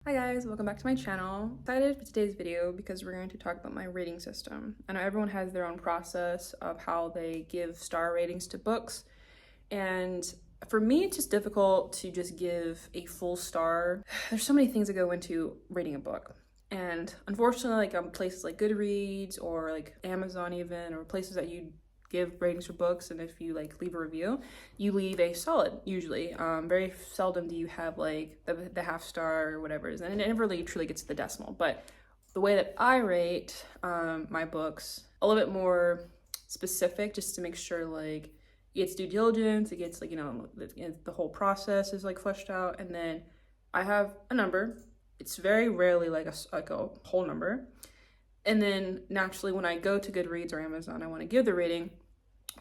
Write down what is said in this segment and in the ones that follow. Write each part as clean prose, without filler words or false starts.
Hi guys, welcome back to my channel. Excited for today's video because we're going to talk about my rating system. I know everyone has their own process of how they give star ratings to books, and for me it's just difficult to just give a full star. There's so many things that go into rating a book, and unfortunately, like on places like Goodreads or like Amazon even, or places that you give ratings for books, and if you like leave a review, you leave a solid usually. Very seldom do you have like the half star or whatever it is, and it never really truly gets to the decimal. But the way that I rate my books, a little bit more specific, just to make sure like it gets due diligence, it gets like, you know, the whole process is like fleshed out, and then I have a number. It's very rarely like a whole number. And then naturally, when I go to Goodreads or Amazon, I want to give the rating,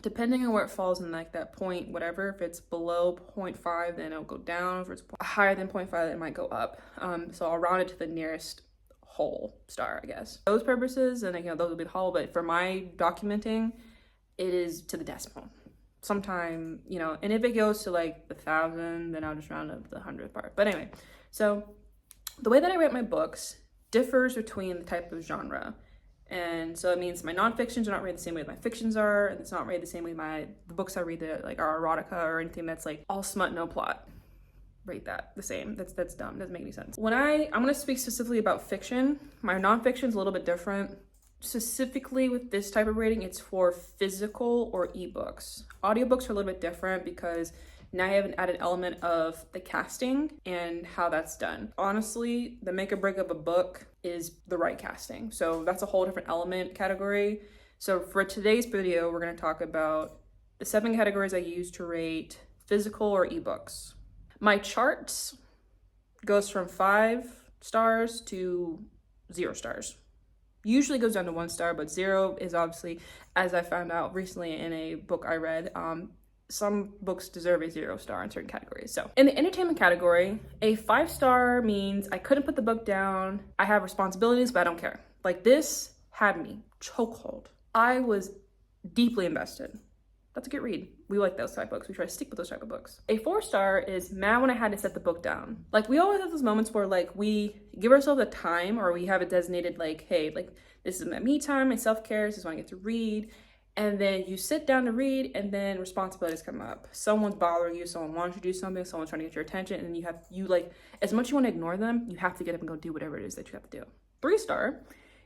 depending on where it falls in like that point, whatever. If it's below 0.5, then it'll go down. If it's higher than 0.5, it might go up. So I'll round it to the nearest whole star, I guess. Those purposes, and you know, those will be the whole, but for my documenting, it is to the decimal. Sometime, you know, and if it goes to like 1,000, then I'll just round up the 100th part. But anyway, so the way that I rate my books differs between the type of genre. And so it means my nonfictions are not rated the same way my fictions are, and it's not rated the same way the books I read that like are erotica or anything that's like all smut, no plot. Rate that the same. That's dumb. Doesn't make any sense. When I'm gonna speak specifically about fiction, my nonfiction's a little bit different. Specifically with this type of rating, it's for physical or ebooks. Audiobooks are a little bit different because now I have an added element of the casting and how that's done. Honestly, the make or break of a book is the right casting. So that's a whole different element category. So for today's video, we're going to talk about the 7 categories I use to rate physical or ebooks. My charts goes from 5 stars to 0 stars. Usually goes down to 1 star, but 0 is obviously, as I found out recently in a book I read, some books deserve a 0 star in certain categories. So in the entertainment category, a 5 star means I couldn't put the book down. I have responsibilities, but I don't care. Like, this had me chokehold. I was deeply invested. That's a good read. We like those type of books. We try to stick with those type of books. A 4 star is mad when I had to set the book down. Like, we always have those moments where like we give ourselves a time, or we have it designated like, hey, like this is my me time, my self-care, this is when I get to read. And then you sit down to read, and then responsibilities come up. Someone's bothering you, someone wants you to do something, someone's trying to get your attention, and you like, as much as you want to ignore them, you have to get up and go do whatever it is that you have to do. 3 star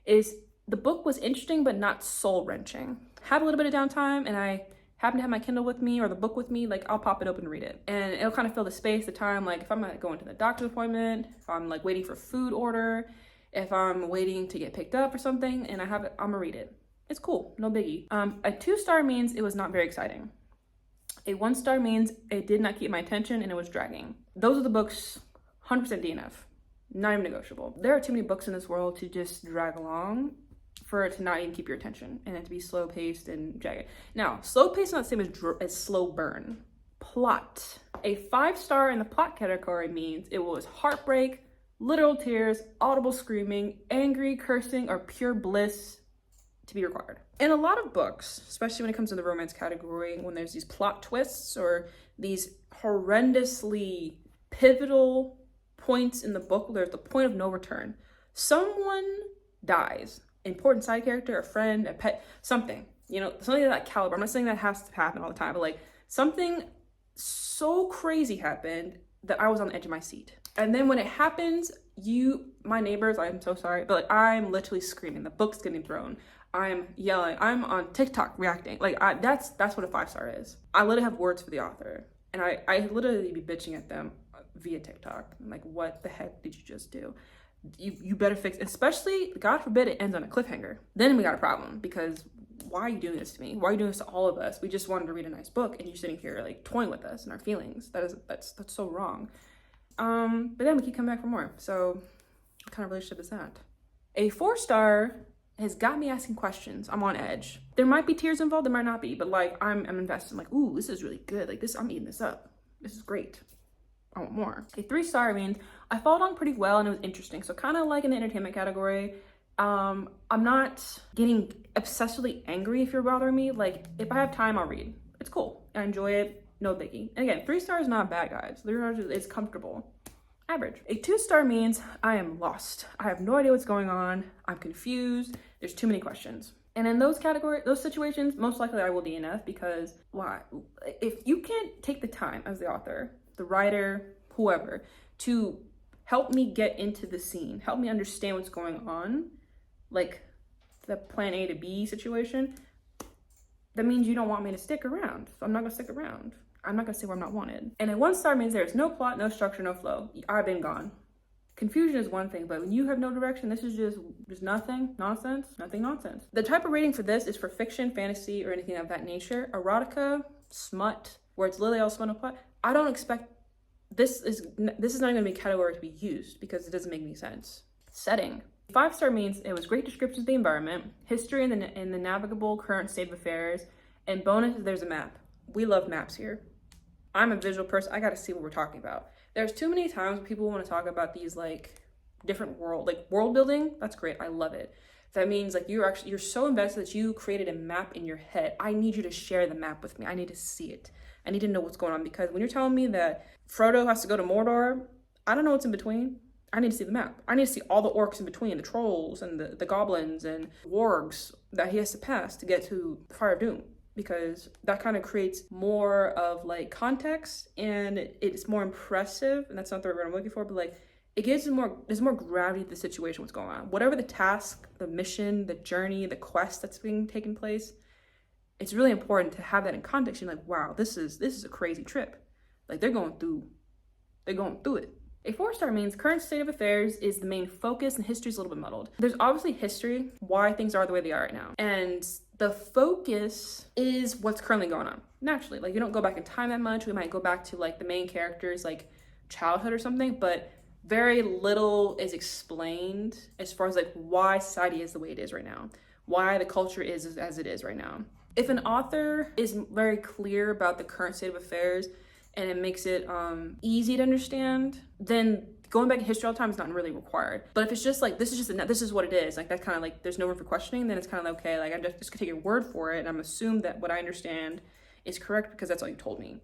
is the book was interesting, but not soul-wrenching. Have a little bit of downtime, and I happen to have my Kindle with me or the book with me, like I'll pop it open and read it. And it'll kind of fill the space, the time, like if I'm like going to the doctor's appointment, if I'm like waiting for food order, if I'm waiting to get picked up or something, and I have it, I'm gonna read it. It's cool, no biggie. A 2 star means it was not very exciting. A 1 star means it did not keep my attention and it was dragging. Those are the books, 100% DNF, not even negotiable. There are too many books in this world to just drag along for it to not even keep your attention and it to be slow paced and jagged. Now, slow paced is not the same as slow burn. Plot. A 5 star in the plot category means it was heartbreak, literal tears, audible screaming, angry, cursing, or pure bliss to be required. In a lot of books, especially when it comes to the romance category, when there's these plot twists or these horrendously pivotal points in the book, there's the point of no return. Someone dies. Important side character, a friend, a pet, something. You know, something of that caliber. I'm not saying that has to happen all the time, but like something so crazy happened that I was on the edge of my seat. And then when it happens, my neighbors, I'm so sorry, but like I'm literally screaming. The book's getting thrown. I'm yelling. I'm on TikTok reacting. Like that's what a 5 star is. I literally have words for the author, and I literally be bitching at them via TikTok. I'm like, what the heck did you just do? You better fix, especially God forbid it ends on a cliffhanger. Then we got a problem, because why are you doing this to me? Why are you doing this to all of us? We just wanted to read a nice book, and you're sitting here like toying with us and our feelings. That's so wrong. But then we keep coming back for more. So what kind of relationship is that? A 4 star has got me asking questions. I'm on edge. There might be tears involved, there might not be, but like I'm invested. I'm like, ooh, this is really good. Like this, I'm eating this up. This is great. I want more. A 3 star means I followed on pretty well and it was interesting. So kind of like in the entertainment category, I'm not getting obsessively angry if you're bothering me. Like if I have time, I'll read. It's cool. I enjoy it. No biggie. And again, 3 stars is not bad, guys. 3 stars is comfortable. average. A 2-star means I am lost. I have no idea what's going on. I'm confused. There's too many questions. And in those situations, most likely I will DNF, because why? If you can't take the time as the author, the writer, whoever, to help me get into the scene, help me understand what's going on, like the plan A to B situation, that means you don't want me to stick around. So I'm not gonna stick around. I'm not gonna stay where I'm not wanted. And a 1-star means there's no plot, no structure, no flow. I've been gone. Confusion is one thing, but when you have no direction, this is just nothing, nonsense, nothing, nonsense. The type of rating for this is for fiction, fantasy, or anything of that nature. Erotica, smut, where it's literally all smut and plot. I don't expect, this is not even gonna be a category to be used because it doesn't make any sense. Setting. 5-star means it was great descriptions of the environment, history in the navigable current state of affairs, and bonus, there's a map. We love maps here. I'm a visual person. I gotta see what we're talking about. There's too many times people want to talk about these like different world building. That's great. I love it. That means like you're so invested that you created a map in your head. I need you to share the map with me. I need to see it. I need to know what's going on, because when you're telling me that Frodo has to go to Mordor, I don't know what's in between. I need to see the map. I need to see all the orcs in between, the trolls and the goblins and wargs that he has to pass to get to the Fire of Doom, because that kind of creates more of like context and it's more impressive. And that's not the right word I'm looking for, but like it gives there's more gravity to the situation, what's going on. Whatever the task, the mission, the journey, the quest that's being taken place, it's really important to have that in context. You're like, wow, this is a crazy trip. Like they're going through it. A 4-star means current state of affairs is the main focus and history is a little bit muddled. There's obviously history, why things are the way they are right now. And the focus is what's currently going on. Naturally, like you don't go back in time that much. We might go back to like the main characters, like childhood or something, but very little is explained as far as like why society is the way it is right now, why the culture is as it is right now. If an author is very clear about the current state of affairs and it makes it easy to understand, then going back in history all the time is not really required. But if it's just like, this is what it is, like that's kind of like, there's no room for questioning, then it's kind of like, okay, like I'm just gonna take your word for it and I'm assume that what I understand is correct because that's all you told me.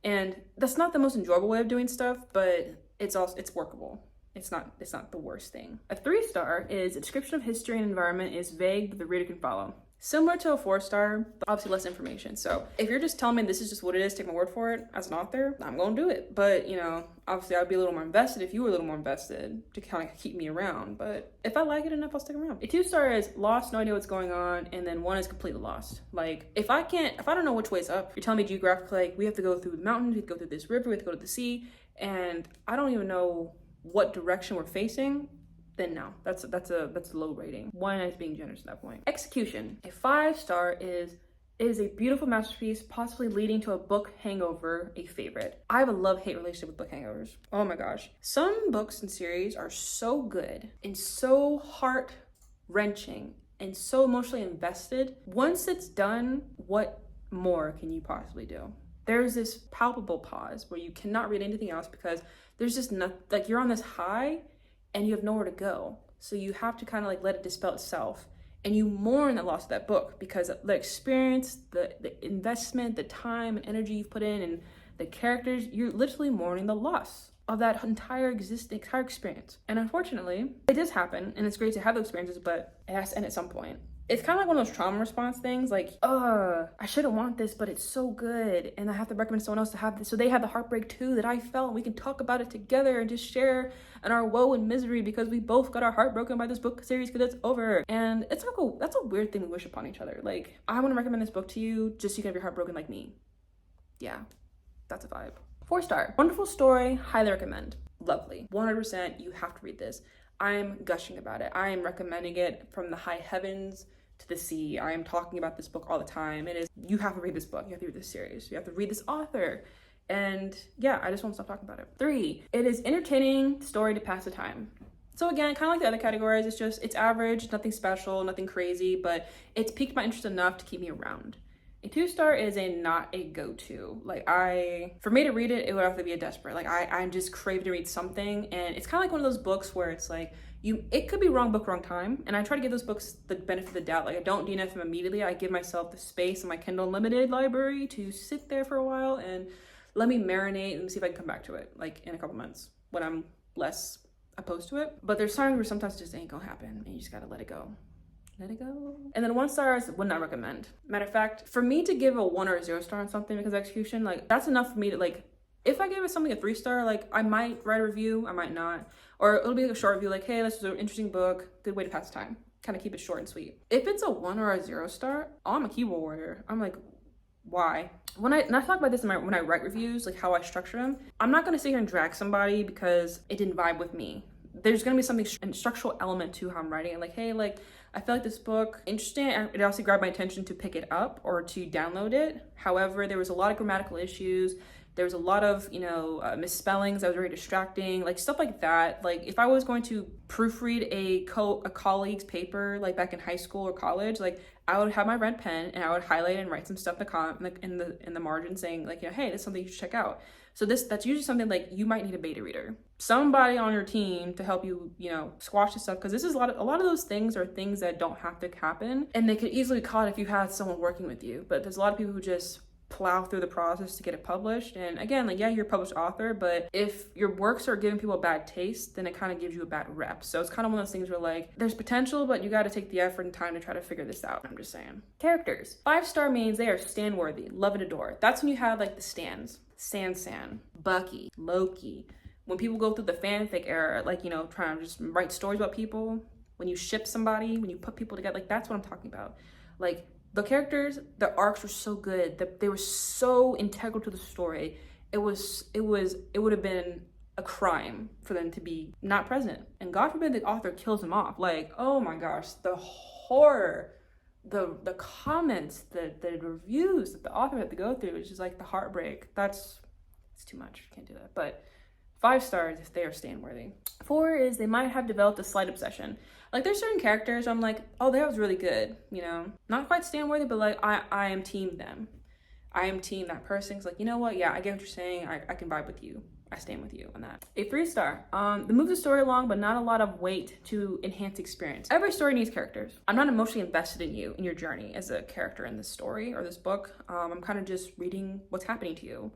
And that's not the most enjoyable way of doing stuff, but it's workable. It's not the worst thing. A 3-star is a description of history and environment is vague, but the reader can follow. Similar to a 4-star, but obviously less information. So if you're just telling me this is just what it is, take my word for it, as an author, I'm gonna do it. But you know, obviously I'd be a little more invested if you were a little more invested to kind of keep me around. But if I like it enough, I'll stick around. A 2-star is lost, no idea what's going on, and then 1 is completely lost. Like if I don't know which way's up, you're telling me geographically, like we have to go through the mountains, we have to go through this river, we have to go to the sea, and I don't even know what direction we're facing, then no, that's a low rating. 1 is being generous at that point. Execution. A 5-star is a beautiful masterpiece, possibly leading to a book hangover, a favorite. I have a love-hate relationship with book hangovers. Oh my gosh. Some books and series are so good and so heart-wrenching and so emotionally invested. Once it's done, what more can you possibly do? There's this palpable pause where you cannot read anything else because there's just nothing, like you're on this high and you have nowhere to go. So you have to kind of like let it dispel itself. And you mourn the loss of that book because the experience, the investment, the time and energy you've put in and the characters, you're literally mourning the loss of that entire experience. And unfortunately, it does happen and it's great to have those experiences, but it has to end at some point. It's kind of like one of those trauma response things, like, I shouldn't want this, but it's so good, and I have to recommend someone else to have this, so they have the heartbreak too that I felt, and we can talk about it together and just share in our woe and misery because we both got our heart broken by this book series because it's over. And it's like that's a weird thing we wish upon each other. Like, I want to recommend this book to you just so you can have your heart broken like me. Yeah, that's a vibe. 4-star. Wonderful story, highly recommend. Lovely. 100%, you have to read this. I'm gushing about it. I am recommending it from the high heavens to the sea. I am talking about this book all the time. You have to read this book. You have to read this series. You have to read this author. And yeah, I just won't stop talking about it. 3, it is entertaining story to pass the time. So again, kind of like the other categories, it's average, nothing special, nothing crazy, but it's piqued my interest enough to keep me around. A 2-star is not a go-to. Like for me to read it, it would have to be a desperate. Like I'm just craving to read something, and it's kind of like one of those books where it's like it could be wrong book, wrong time. And I try to give those books the benefit of the doubt. Like I don't DNF them immediately. I give myself the space in my Kindle Unlimited library to sit there for a while and let me marinate and see if I can come back to it like in a couple months when I'm less opposed to it. But there's times where sometimes it just ain't gonna happen and you just gotta let it go. Let it go. And then 1 star is would not recommend. Matter of fact, for me to give a 1 or a 0 star on something because of execution, like that's enough for me to like, if I give it something a 3 star, like I might write a review, I might not. Or it'll be like a short review, like, hey, this was an interesting book, good way to pass time. Kind of keep it short and sweet. If it's a 1 or a 0 star, I'm a keyboard warrior. I'm like, why? And I talk about this when I write reviews, like how I structure them. I'm not gonna sit here and drag somebody because it didn't vibe with me. There's gonna be something, a structural element to how I'm writing it. Like, hey, like, I feel like this book interesting. It also grabbed my attention to pick it up or to download it. However, there was a lot of grammatical issues. There was a lot of, misspellings that was very distracting, like stuff like that. Like if I was going to proofread a colleague's paper, like back in high school or college, like I would have my red pen and I would highlight and write some stuff in the margin saying like, hey, this is something you should check out. So that's usually something like you might need a beta reader, somebody on your team to help you, squash this stuff. Cause this is a lot of those things are things that don't have to happen and they could easily be caught if you had someone working with you. But there's a lot of people who just plow through the process to get it published. And again, like, yeah, you're a published author, but if your works are giving people a bad taste, then it kind of gives you a bad rep. So it's kind of one of those things where like, there's potential, but you got to take the effort and time to try to figure this out. I'm just saying. Characters. 5 star means they are stand worthy, love and adore. That's when you have like the stands, San, Bucky, Loki. When people go through the fanfic era, like, trying to just write stories about people, when you ship somebody, when you put people together, like that's what I'm talking about. Like, the characters, the arcs were so good that they were so integral to the story. It would have been a crime for them to be not present. And God forbid the author kills them off. Like, oh my gosh, the horror, the comments, the reviews that the author had to go through, which is like the heartbreak. It's too much. Can't do that. But 5 stars if they are stand worthy. 4 is they might have developed a slight obsession. Like there's certain characters I'm like, oh, that was really good, not quite stand worthy, but like I am team them. I am team that person. It's like, you know what? Yeah, I get what you're saying. I can vibe with you. I stand with you on that. A 3 star. They move the story along, but not a lot of weight to enhance experience. Every story needs characters. I'm not emotionally invested in you, in your journey as a character in this story or this book. I'm kind of just reading what's happening to you.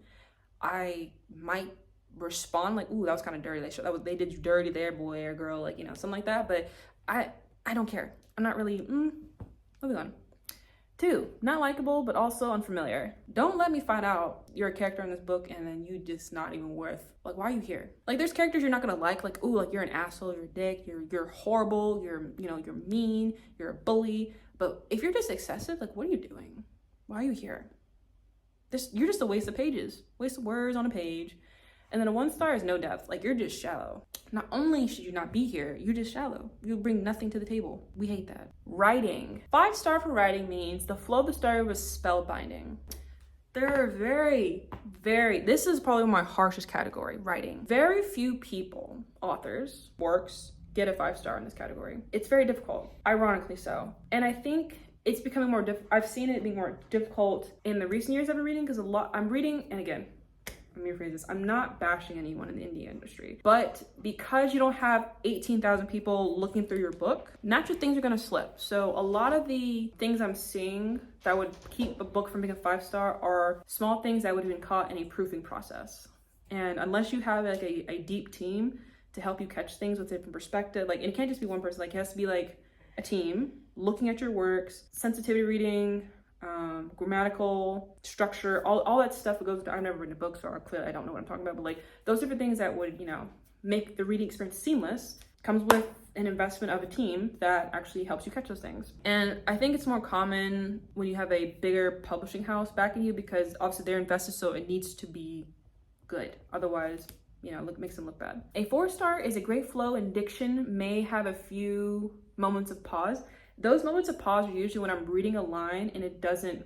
I might respond like, ooh, that was kind of dirty. They did you dirty there, boy or girl, like, something like that. But I don't care. I'm not really, moving on. 2, not likable, but also unfamiliar. Don't let me find out you're a character in this book and then you just not even worth, like, why are you here? Like, there's characters you're not gonna like, ooh, like you're an asshole, you're a dick, you're horrible, you're mean, you're a bully. But if you're just excessive, like, what are you doing? Why are you here? You're just a waste of pages, waste of words on a page. And then a 1 star is no depth. Like, you're just shallow. Not only should you not be here, you're just shallow. You bring nothing to the table. We hate that. Writing. 5 star for writing means the flow of the story was spellbinding. There are this is probably my harshest category, writing. Very few people, authors, works, get a 5 star in this category. It's very difficult, ironically so. And I think it's becoming more I've seen it being more difficult in the recent years I've been reading because I'm reading, and again, let me rephrase this. I'm not bashing anyone in the indie industry, but because you don't have 18,000 people looking through your book, natural things are gonna slip. So a lot of the things I'm seeing that would keep a book from being a 5 star are small things that would have been caught in a proofing process. And unless you have like a deep team to help you catch things with a different perspective, like, and it can't just be one person, like it has to be like a team looking at your works, sensitivity reading, grammatical structure, all that stuff that goes into, I've never written a book, so clearly I don't know what I'm talking about, but like those different things that would, make the reading experience seamless comes with an investment of a team that actually helps you catch those things. And I think it's more common when you have a bigger publishing house backing you because obviously they're invested, so it needs to be good. Otherwise, makes them look bad. A 4 star is a great flow and diction may have a few moments of pause. Those moments of pause are usually when I'm reading a line and it doesn't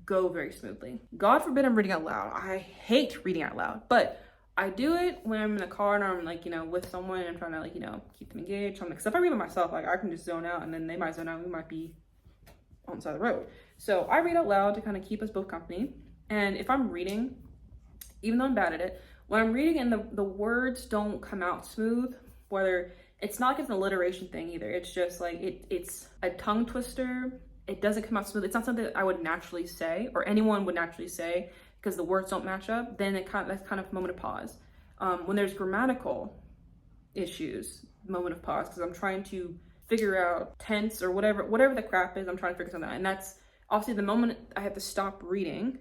go very smoothly. God forbid I'm reading out loud. I hate reading out loud, but I do it when I'm in the car and I'm like, with someone and I'm trying to keep them engaged. Because if I read by myself, like I can just zone out and then they might zone out and we might be on the side of the road. So I read out loud to kind of keep us both company. And if I'm reading, even though I'm bad at it, when I'm reading and the words don't come out smooth, whether it's not like it's an alliteration thing either. It's just like, it's a tongue twister. It doesn't come out smooth. It's not something that I would naturally say or anyone would naturally say because the words don't match up. Then that's kind of a moment of pause. When there's grammatical issues, moment of pause, because I'm trying to figure out tense or whatever the crap is. I'm trying to figure something out, and that's obviously the moment I have to stop reading,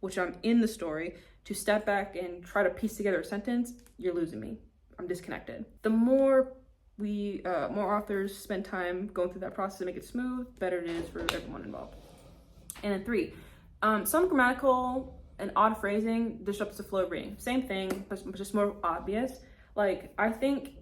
which I'm in the story, to step back and try to piece together a sentence. You're losing me. I'm disconnected. The more more authors spend time going through that process to make it smooth, better it is for everyone involved. And then 3, some grammatical and odd phrasing disrupts the flow of reading. Same thing, but just more obvious. Like, I think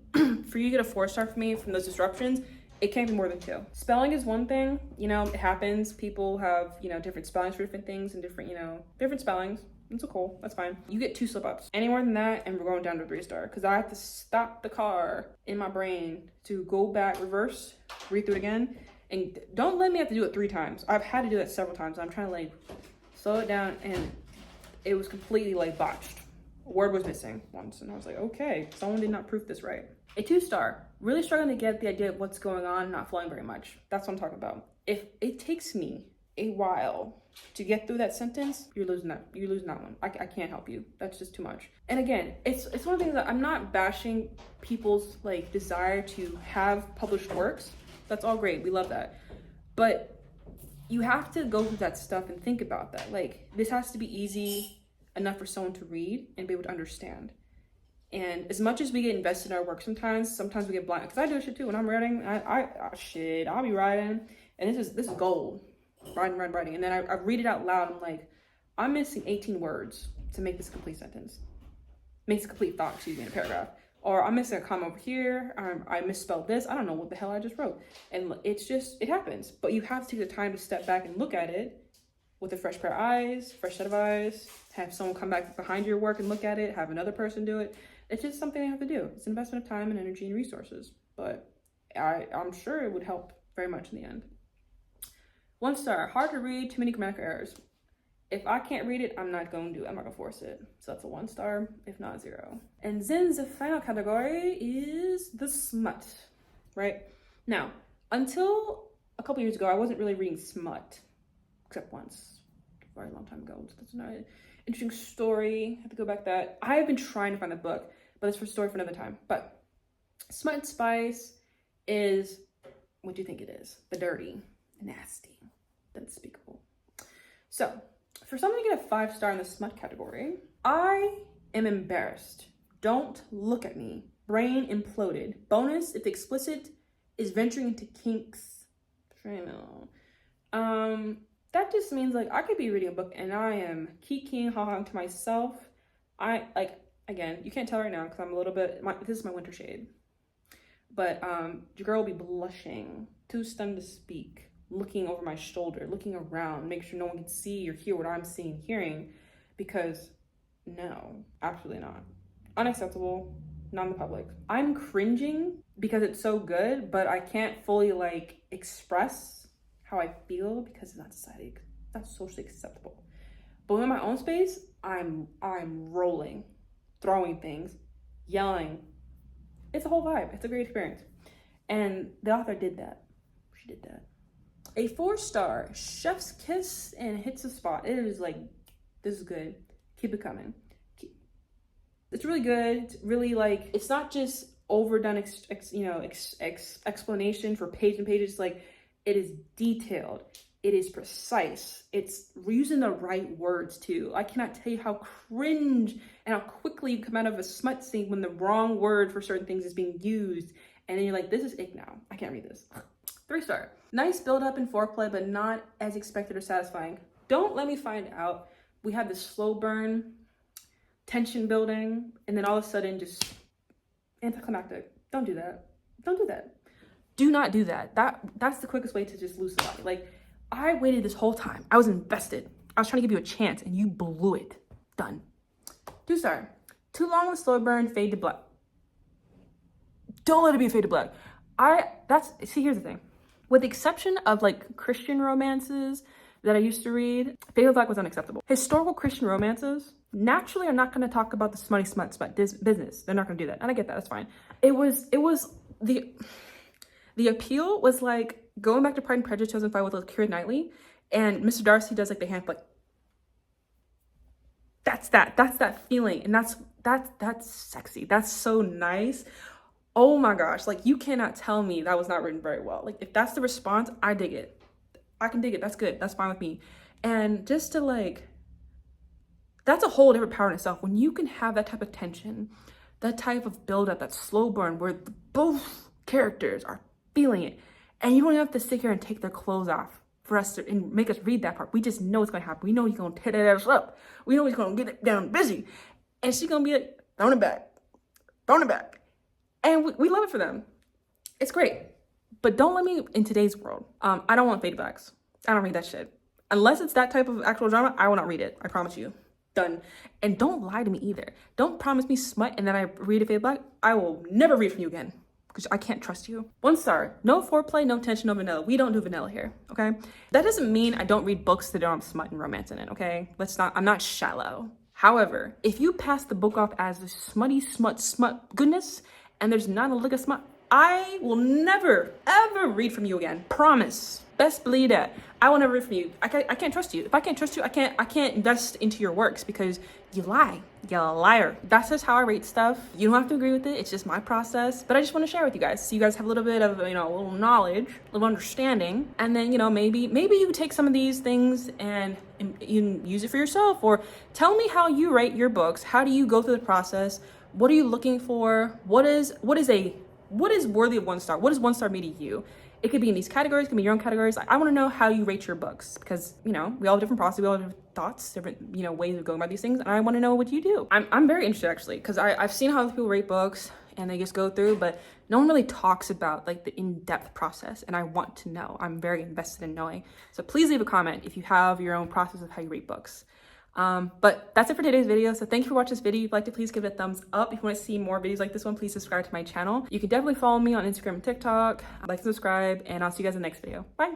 for you to get a 4-star for me from those disruptions, it can't be more than 2. Spelling is one thing, it happens. People have, different spellings for different things and different, different spellings. It's cool, that's fine. You get 2 slip-ups. Any more than that, and we're going down to a 3-star, because I have to stop the car in my brain to go back, reverse, read through it again, and don't let me have to do it 3 times. I've had to do it several times. I'm trying to slow it down, and it was completely botched. A word was missing once, and I was like, okay, someone did not proof this right. A 2-star, really struggling to get the idea of what's going on, not flowing very much. That's what I'm talking about. If it takes me a while to get through that sentence, you're losing that one. I can't help you. That's just too much. And again, it's one of the things that I'm not bashing people's desire to have published works. That's all great. We love that. But you have to go through that stuff and think about that. This has to be easy enough for someone to read and be able to understand. And as much as we get invested in our work, sometimes we get blind. Because I do shit too. When I'm writing, I'll be writing, and this is gold. Writing, and then I read it out loud. I'm like, I'm missing 18 words to make this a complete sentence. Makes a complete thought, in a paragraph. Or I'm missing a comma over here. I misspelled this. I don't know what the hell I just wrote. And it happens. But you have to take the time to step back and look at it with a fresh pair of eyes, fresh set of eyes, have someone come back behind your work and look at it, have another person do it. It's just something you have to do. It's an investment of time and energy and resources. But I'm sure it would help very much in the end. 1 star, hard to read, too many grammatical errors. If I can't read it, I'm not going to force it. So that's a 1 star, if not 0. And then the final category is the smut, right? Now, until a couple years ago, I wasn't really reading smut, except once, a very long time ago. So that's an interesting story. I have to go back to that. I have been trying to find the book, but it's for a story for another time. But smut and spice is, what do you think it is? The dirty, nasty, the unspeakable. So, for someone to get a 5-star in the smut category, I am embarrassed. Don't look at me. Brain imploded. Bonus, if explicit is venturing into kinks. That just means I could be reading a book and I am kikiing, ha-haing to myself. Again, you can't tell right now because I'm a little bit, this is my winter shade. But your girl will be blushing, too stunned to speak, looking over my shoulder, looking around, make sure no one can see or hear what I'm seeing, hearing, because no, absolutely not. Unacceptable, not in the public. I'm cringing because it's so good, but I can't fully express how I feel because it's not society, it's not socially acceptable. But in my own space, I'm rolling, throwing things, yelling. It's a whole vibe. It's a great experience. And the author did that. She did that. A 4-star, chef's kiss and hits the spot. It is this is good. Keep it coming. It's really good. It's really it's not just overdone, explanation for page and pages. It is detailed. It is precise. It's using the right words too. I cannot tell you how cringe and how quickly you come out of a smut scene when the wrong word for certain things is being used. And then you're like, this is ick now. I can't read this. 3-star. Nice build up and foreplay, but not as expected or satisfying. Don't let me find out we have this slow burn, tension building, and then all of a sudden just anticlimactic. Don't do that. Don't do that. Do not do that. That's the quickest way to just lose somebody. I waited this whole time. I was invested. I was trying to give you a chance and you blew it. Done. 2-star. Too long of a slow burn, fade to black. Don't let it be a fade to black. See, here's the thing. With the exception of Christian romances that I used to read, fade to black was unacceptable. Historical Christian romances naturally are not going to talk about the smut business. They're not going to do that. And I get that. That's fine. It was the appeal was going back to Pride and Prejudice 2005 with Keira Knightley, and Mr. Darcy does the hand that's that feeling, and that's sexy. That's so nice. Oh my gosh, like you cannot tell me that was not written very well. Like if that's the response, I dig it. I can dig it. That's good. That's fine with me. And just to like, that's a whole different power in itself. When you can have that type of tension, that type of build up, that slow burn where both characters are feeling it, and you don't have to sit here and take their clothes off for us to and make us read that part. We just know it's gonna happen. We know he's gonna tear that ass up. We know he's gonna get it down busy, and she's gonna be like, throwing it back, and we love it for them. It's great, but don't let me in today's world. I don't want fade backs. I don't read that shit unless it's that type of actual drama. I will not read it. I promise you. Done. And don't lie to me either. Don't promise me smut and then I read a fade black. I will never read from you again because I can't trust you. 1 star. No foreplay, no tension, no vanilla. We don't do vanilla here, okay? That doesn't mean I don't read books that don't have smut and romance in it, okay? I'm not shallow. However, if you pass the book off as the smutty smut goodness and there's not a lick of smut, I will never, ever read from you again. Promise. Best believe that. I will never read from you. I can't trust you. If I can't trust you, I can't invest into your works because you lie. You're a liar. That's just how I rate stuff. You don't have to agree with it. It's just my process. But I just want to share with you guys so you guys have a little bit of, a little knowledge, a little understanding. And then, maybe you take some of these things and you use it for yourself, or tell me how you rate your books. How do you go through the process? What are you looking for? What is worthy of 1 star? What does 1 star mean to you? It could be in these categories, it could be your own categories. I want to know how you rate your books because, we all have different processes, we all have different thoughts, different, ways of going about these things. And I want to know what you do. I'm very interested actually because I've seen how other people rate books and they just go through, but no one really talks about like the in-depth process. And I want to know. I'm very invested in knowing. So please leave a comment if you have your own process of how you rate books. But that's it for today's video. So thank you for watching this video. If you'd like to, please give it a thumbs up. If you want to see more videos like this one, please subscribe to my channel. You can definitely follow me on Instagram and TikTok. Like, subscribe, and I'll see you guys in the next video. Bye.